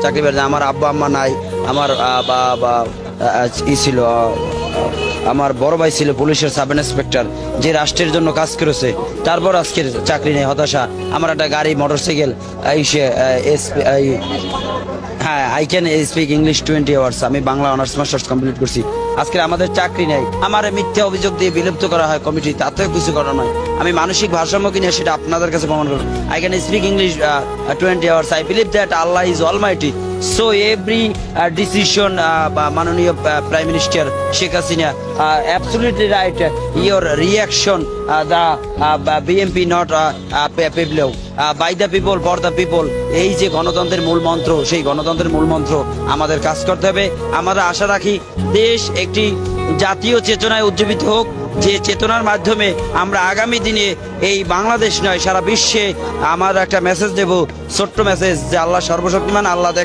চাকরি পেয়েছে। আমার আব্বা আম্মা নাই, আমার ছিল আমার বড় ভাই ছিল পুলিশের সাব ইন্সপেক্টর, যে রাষ্ট্রের জন্য কাজ করেছে, তারপর আজকের চাকরি নেই, হতাশা। আমার একটা গাড়ি মোটরসাইকেল, হ্যাঁ, I can speak English 20 hours. আমি বাংলা অনার্স মাস্টার্স কমপ্লিট করছি। আজকে আমাদের চাকরি নেই, আমার মিথ্যা অভিযোগ দিয়ে বিলুপ্ত করা হয় কমিটি, তাতেও কিছু করার নয়। আমি মানসিক ভারসাম্য কিনে সেটা আপনাদের কাছে প্রমাণ করব। I can speak English 20 hours. I believe that Allah is Almighty. So every decision, মাননীয় prime minister Sheikh Hasina, absolutely right. Your reaction, the BNP not people, by the people for the people. এই যে গণতন্ত্রের মূল মন্ত্র, সেই গণতন্ত্রের মূল মন্ত্র আমাদের কাজ করতে হবে। আমরা আশা রাখি দেশ একটি জাতীয় চেতনায় উজ্জীবিত হোক, যে চেতনার মাধ্যমে আমরা আগামী দিনে এই বাংলাদেশ নয় সারা বিশ্বে আমরা একটা মেসেজ দেব, ছোট্ট মেসেজ, যে আল্লাহ সর্বশক্তিমান, আল্লাহ